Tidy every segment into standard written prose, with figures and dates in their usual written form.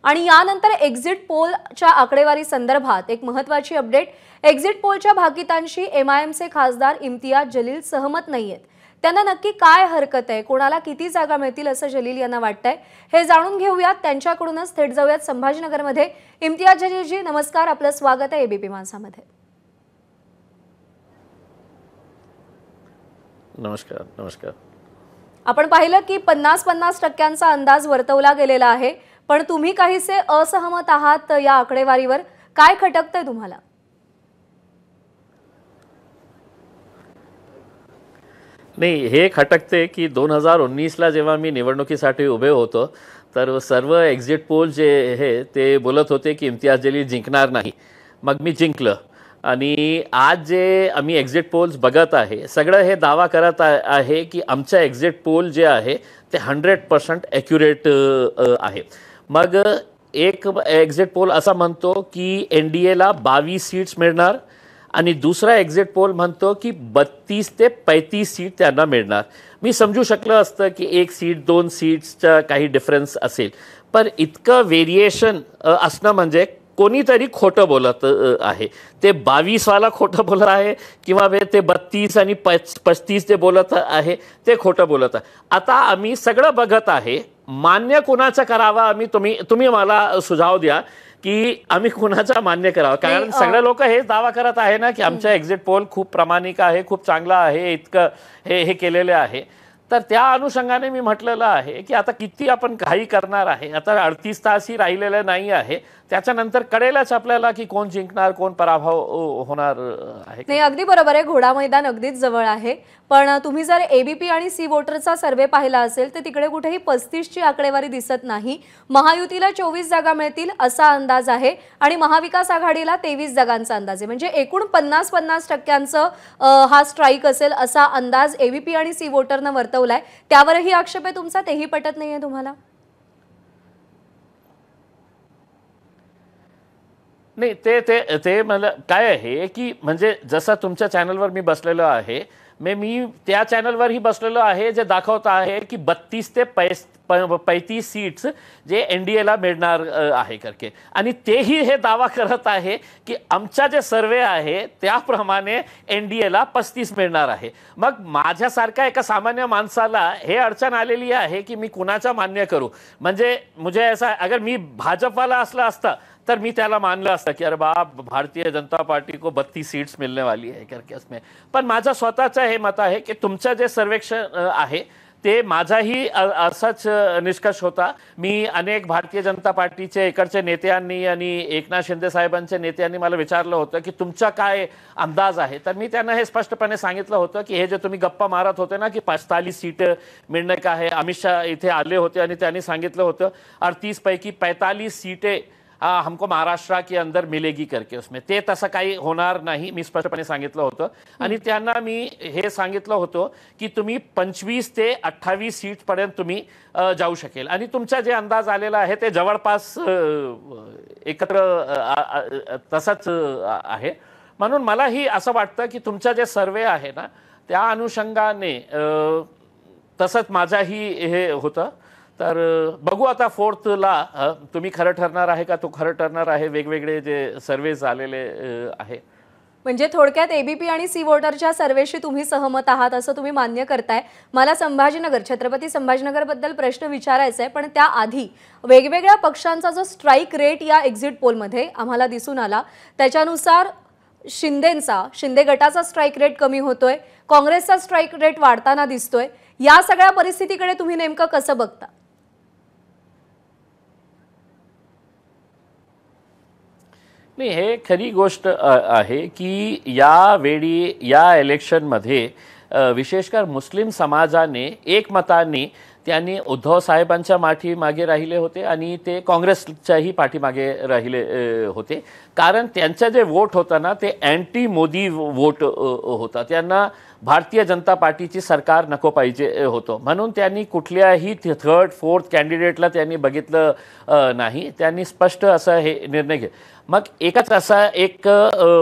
आणि यानंतर एक्झिट पोलच्या आकडेवारी संदर्भात एक महत्त्वाची अपडेट। एक्झिट पोलच्या भाकितांशी एमआयएमचे खासदार इम्तियाज जलील सहमत नाहीयेत। त्यांना नक्की काय हरकत आहे, कोणाला किती जागा मिळतील असं जलील यांना वाटतंय, हे जाणून घेऊयात त्यांच्याकडूनच। थेट जाऊयात संभाजीनगरमध्ये। इम्तियाज जलीलजी नमस्कार, आपलं स्वागत आहे एबीपी माझामध्ये। नमस्कार नमस्कार। आपण पाहिलं की 50-50% अंदाज वर्तवला गेलेला आहे, पण तुम्ही काहीसे असहमत आहात या आकडेवारीवर। काय खटकतंय तुम्हाला? नाही, हे खटकते की 2019ला जेव्हा मी निवडणुकीसाठी उभे होतो तर सर्व एक्झिट पोल जे आहे ते बोलत होते की इम्तियाज जलील जिंकणार नाही। मग मी जिंकलं आणि आज जे आम्ही एक्झिट पोल्स बघत आहे सगळं हे दावा करत आहे की आमचा एक्झिट पोल जे आहे ते 100% ॲक्युरेट आहे। मग एक एक्झिट पोल असा म्हणतो की एनडीएला 22 सीट्स मिळणार आणि दुसरा एक्झिट पोल म्हणतो की 32 ते 35 सीट त्यांना मिळणार। मी समजू शकलं असतं की 1 सीट 2 सीट्सचा काही डिफरन्स असेल, पण इतकं व्हेरिएशन असणं म्हणजे कोणीतरी खोटं बोलत आहे। ते 22 वाला खोटं बोलत आहे किंवा ते 32 आणि 35 ते बोलत आहे ते खोटं बोलत आहे। आता आम्ही सगळं बघत आहे, मान्य कुणाचं करावं आम्ही तुम्ही मला सुझाव द्या की आम्ही कुणाचा मान्य करावं। कारण सगळे लोक हेच दावा करत आहे ना की आमचा एक्झिट पोल खूप प्रामाणिक आहे, खूप चांगला आहे, इतकं हे केलेले आहे। तर त्या अनुषंगाने मी म्हटलेलं आहे की आता किती आपण काही करणार आहे। आता 38 तासही राहिलेले नाही आहे, त्याच्यानंतर कळेलच आपल्याला की कोण जिंकणार कोण पराभव होणार आहे। नाही, अगदी बरोबर आहे, घोडा मैदान अगदीच जवळ आहे। पण तुम्ही जर एबीपी आणि सी वोटरचा सर्वे पाहिला असेल तर तिकडे कुठेही 35 ची आकडेवारी दिसत नाही। महायुतीला 24 जागा मिळतील असा अंदाज आहे आणि महाविकास आघाडीला 23 जागांचा अंदाज आहे। म्हणजे एकूण 50-50% हा स्ट्राईक असेल असा अंदाज एबीपी आणि सी वोटरने वर्तवलाय। त्यावरही आक्षेप आहे तुमचा, तेही पटत नाहीये तुम्हाला? नाही, ते ते ते मला काय आहे की म्हणजे जसं तुमच्या चॅनलवर मी बसलेलो आहे, मी त्या चॅनलवरही बसलेलो आहे जे दाखवत आहे की 32 ते 35 सीट्स जे एनडीएला मिळणार आहे करके, आणि तेही हे दावा करत आहे की आमचा जे सर्वे आहे त्याप्रमाणे एनडीएला 35 मिळणार आहे। मग माझ्यासारखा एका सामान्य माणसाला हे अडचण आलेली आहे की मी कुणाचा मान्य करू। म्हणजे मुझे ऐसा, अगर मी भाजपवाला असला असता तर मी त्याला मानलं असतं की अरे बाप, भारतीय जनता पार्टी को 32 सीट्स मिलने वाली है करके उसमें। पण माझं स्वतःचं हे मत आहे की तुमचं जे सर्वेक्षण आहे ते माझाही असाच निष्कर्ष होता। मी अनेक भारतीय जनता पार्टीचे इकडचे नेत्यांनी आणि एकनाथ शिंदे साहेबांच्या नेत्यांनी मला विचारलं होतं की तुमचा काय अंदाज आहे, तर मी त्यांना हे स्पष्टपणे सांगितलं होतं की हे जे तुम्ही गप्पा मारत होते ना की 45 सीट मिळणे का आहे, अमित शाह इथे आले होते आणि त्यांनी सांगितलं होतं 38 पैकी 45 सीटें हमको महाराष्ट्र के अंदर मिलेगी करके, उसमें ते तसं काही होणार नाही मी स्पष्टपणे सांगितलं होतं। आणि त्यांना मी हे सांगितलं होतं की तुम्ही 25 ते 28 सीट पर्यंत तुम्ही जाऊ शकेल आणि तुमचा जे अंदाज आलेला आहे ते जवळपास एकत्र तसंच आहे। म्हणून मलाही असं वाटतं की तुमचा जे सर्वे आहे ना त्या अनुषंगाने तसंच माझाही हे होतं। तर बघू आता 4thला तुम्ही खरं ठरणार आहे का तो खरं ठरणार आहे, वेगवेगळे जे सर्वे झालेले आहे। म्हणजे थोडक्यात एबीपी आणि सी वोटरच्या सर्वेशी तुम्ही सहमत आहात असं तुम्ही मान्य करताय। मला संभाजीनगर, छत्रपती संभाजीनगर बद्दल प्रश्न विचारायचा आहे, पण त्याआधी वेगवेगळ्या पक्षांचा जो स्ट्राईक रेट या एक्झिट पोलमध्ये आम्हाला दिसून आला त्याच्यानुसार शिंदे गटाचा स्ट्राईक रेट कमी होतोय, काँग्रेसचा स्ट्राईक रेट वाढताना दिसतोय। या सगळ्या परिस्थितीकडे तुम्ही नेमकं कसं बघता? नाही, हे खरी गोष्ट आहे की यावेळी या इलेक्शनमध्ये विशेषकर मुस्लिम समाजाने एकमताने त्यांनी उद्धव साहेबांच्या पाठीमागे राहिले होते आणि ते काँग्रेसच्याही पाठीमागे राहिले होते। कारण त्यांचं जे वोट होतं ना ते अँटी मोदी वोट होता, त्यांना भारतीय जनता पार्टीची सरकार नको पाहिजे होतं। म्हणून त्यांनी कुठल्याही 3rd 4th कॅन्डिडेटला त्यांनी बघितलं नाही, त्यांनी स्पष्ट असा हे निर्णय घेतला। मग एकच असा एक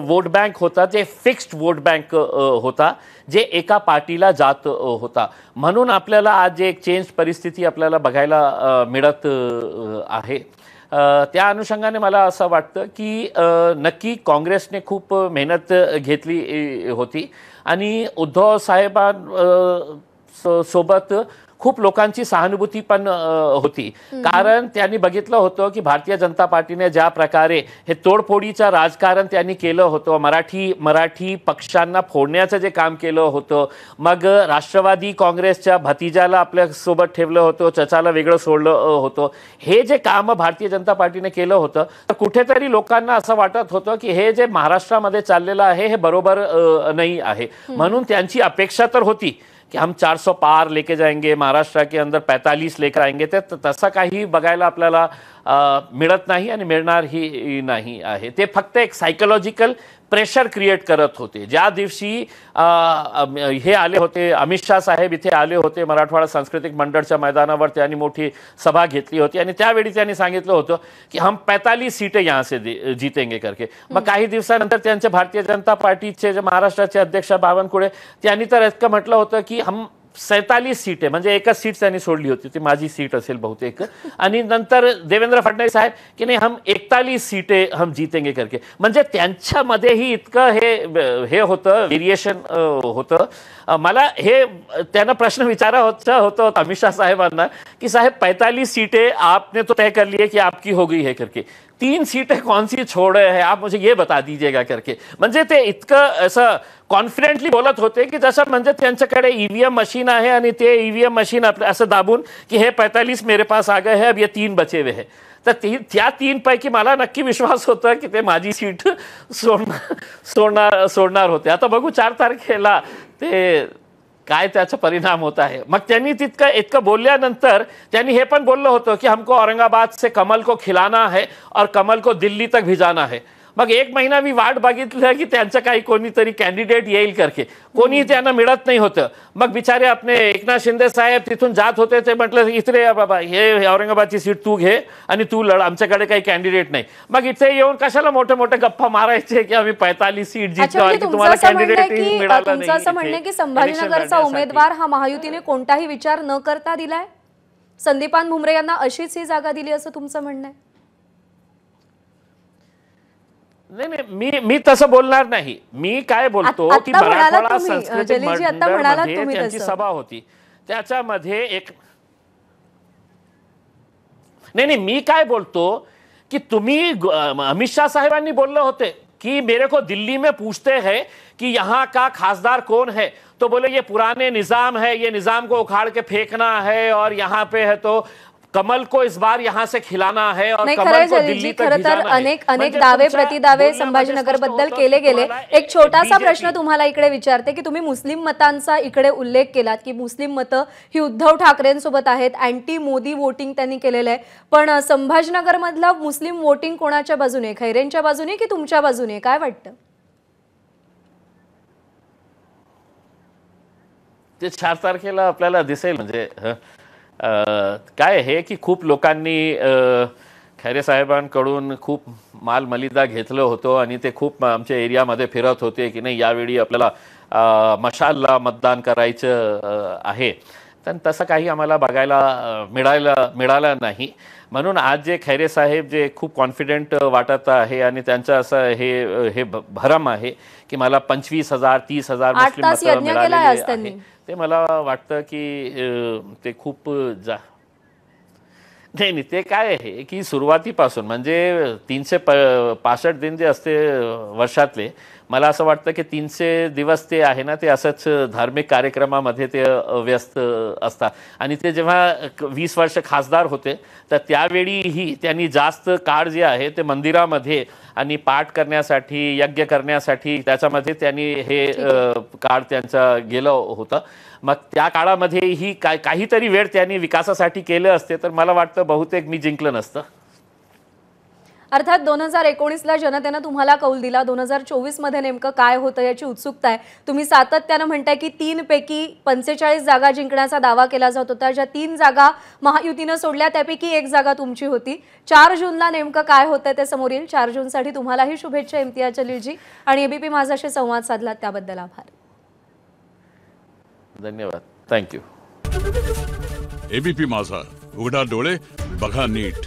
वोट बँक होता, जे फिक्स्ड वोट बँक होता, जे एका पार्टीला जात होता। म्हणून आपल्याला आज एक चेंज परिस्थिती आपल्याला बघायला मिळत आहे। त्या अनुषंगाने मला असं वाटतं की नक्की काँग्रेसने खूप मेहनत घेतली होती आणि उद्धव साहेबांसोबत खूप लोकांची सहानुभूती पण होती, कारण त्यांनी बघितलं होतं की भारतीय जनता पार्टीने ज्या प्रकारे हे तोडफोडीचं राजकारण त्यांनी केलं होतं, मराठी पक्षांना फोडण्याचं जे काम केलं होतं, मग राष्ट्रवादी काँग्रेसच्या भतीजाला आपल्यासोबत ठेवलं होतं, चचाला वेगळं सोडलं होतं, हे जे काम भारतीय जनता पार्टीने केलं होतं, तर कुठेतरी लोकांना असं वाटत होतं की हे जे महाराष्ट्रामध्ये चाललेलं आहे हे बरोबर नाही आहे. म्हणून त्यांची अपेक्षा तर होती कि हम 400 पार लेके जाएंगे, महाराष्ट्र के अंदर 45 लेकर आएंगे. तसा काही बघायला आपल्याला मिळत नाही आणि मिळणारही नाही आहे. ते फक्त एक सायकोलॉजिकल प्रेशर क्रिएट करत होते. ज्या दिवशी हे आले होते, अमित शाह साहेब इथे आले होते मराठवाडा सांस्कृतिक मंडळच्या मैदानावर, त्यांनी मोठी सभा घेतली होती आणि त्यावेळी त्यांनी सांगितलं होतं की हम 45 सीटें यहाँ से जीतेंगे करके. मग काही दिवसानंतर त्यांचे भारतीय जनता पार्टीचे जे महाराष्ट्राचे अध्यक्ष बावनकुळे त्यांनी तर इतकं म्हटलं होतं की हम 47 सीटें, म्हणजे एकच सीट त्यांनी सोडली होती, ती माझी सीट असेल बहुतेक, आणि नंतर देवेंद्र फडणवीस साहेब की नाही हम 41 सीटें हम जीतेंगे करके. म्हणजे त्यांच्यामध्येही इतकं हे होतं, व्हेरिएशन होतं. मला हे त्यांना प्रश्न विचारायचा होता अमित शाह साहेबांना की साहेब 45 सीटें आपने तो तय कर ली है कि आपकी हो गई है करके, 3 सीटें कौन सी छोड़े हैं आप मुझे ये बता दीजिएगा करके. म्हणजे ते इतकं असं कॉन्फिडेंटली बोलत होते की जसं म्हणजे त्यांच्याकडे ईवीएम मशीन आहे आणि ते ईवीएम मशीन असं दाबून की हे 45 मेरे पास आ गए हैं, अब ये 3 बचे हुए हैं. तर त्या 3 पैकी मला नक्की विश्वास होता की ते माझी सीट सोडणार होते. आता बघू 4 तारखेला ते काय त्याचा परिणाम होता है. मग त्यांनी इतकं बोलल्यानंतर त्यांनी हे पण बोललं होतं की हमको औरंगाबाद से कमल को खिलाना है और कमल को दिल्ली तक भिजाना है. मग 1 महिना मी वाट बघितलं की त्यांचं काही कोणीतरी कॅन्डिडेट येईल करके, कोणी त्यांना मिळत नाही होतं. मग बिचारे आपले एकनाथ शिंदे साहेब तिथून जात होते, ते म्हटलं इथे बाबा हे औरंगाबादची सीट तू घे आणि तू लढ, आमच्याकडे काही कॅन्डिडेट नाही. मग इथे येऊन कशाला मोठे मोठे गप्पा मारायचे की आम्ही 45 सीट जिंकतो आणि तुम्हाला कॅन्डिडेट मिळालं नाही. तुमचं असं म्हणणं की संभाजीनगरचा उमेदवार हा महायुतीने कोणताही विचार न करता दिलाय, संदीपान भुमरे यांना अशीच ही जागा दिली असं तुमचं म्हणणं आहे? नाही, मी तसं बोलणार नाही. मी काय बोलतो की मराठवाडा सांस्कृतिक मंडळामध्ये त्यांची सभा होती, त्याच्यामध्ये एक नाही मी काय बोलतो की तुम्ही अमित शाह साहेबांनी बोलले होते कि मेरे को दिल्ली में पूछते हैं कि यहाँ का खासदार कौन है, तो बोले ये पुराने निजाम है, ये निजाम को उखाड़ के फेंकना है और यहाँ पे है तो कमल को इस बार यहाँ से खिलाना है और कमल को दिल्ली तक भिजाना है. अनेक दावे प्रतिदावे संभाजीनगर बद्दल केले गेले. एक छोटासा प्रश्न तुम्हाला इकडे विचारते की तुम्ही मुस्लिम मतांचा इकडे उल्लेख केलात की मुस्लिम मतं ही उद्धव ठाकरेंसोबत आहेत, अँटी मोदी वोटिंग त्यांनी केलेलं आहे, पण संभाजीनगर मधलं मुस्लिम वोटिंग कोणाच्या बाजूने, खैरेंच्या बाजूने की तुमच्या बाजूने, काय वाटतं? ते 4 तारखेला आपल्याला दिसेल. म्हणजे काय आहे की खूप लोकांनी खैरे साहेबांकडून खूप माल मलिदा घेतलं होतं आणि ते खूप आमच्या एरियामध्ये फिरत होते की नाही यावेळी आपल्याला मशालला मतदान करायचं आहे. तर तसं काही आम्हाला बघायला मिळालं नाही. म्हणून आज जे खैरे साहेब जे खूप कॉन्फिडेंट वाटत आहे आणि त्यांचं असं हे भरम आहे की मला 25,000 30,000 मुस्लिम मतं मिळालेले आहे, ते मला वाटतं की ते खूप नाही ते काय आहे की सुरुवातीपासून म्हणजे 365 दिन जे असते वर्षातले, मला असं वाटतं की 300 दिवस ते आहे ना ते असंच धार्मिक कार्यक्रमामध्ये ते व्यस्त असतात. आणि ते जेव्हा 20 वर्ष खासदार होते तर त्यावेळीही त्यांनी जास्त काळ जे आहे ते मंदिरामध्ये आणि पाठ करण्यासाठी, यज्ञ करण्यासाठी त्याच्यामध्ये त्यांनी हे काळ त्यांचा गेलं होतं. मग त्या काळामध्येही काहीतरी वेळ त्यांनी विकासासाठी केलं असते तर मला वाटतं बहुतेक मी जिंकलं नसतं. अर्थात 2019ला जनतेनं तुम्हाला कौल दिला, 2024 मध्ये नेमकं काय होतं याची उत्सुकता आहे. तुम्ही सातत्यानं म्हणताय की 3 पैकी 45 जागा जिंकण्याचा दावा केला जात होता, ज्या 3 जागा महायुतीनं सोडल्या त्यापैकी 1 जागा तुमची होती. 4 जूनला नेमकं काय होतं ते समोर येईल. 4 जूनसाठी तुम्हालाही शुभेच्छा इम्तियाज जलीलजी, आणि एबीपी माझाशी संवाद साधला त्याबद्दल आभार. धन्यवाद. थँक्यू. एबीपी माझा, उघडा डोळे बघा नीट.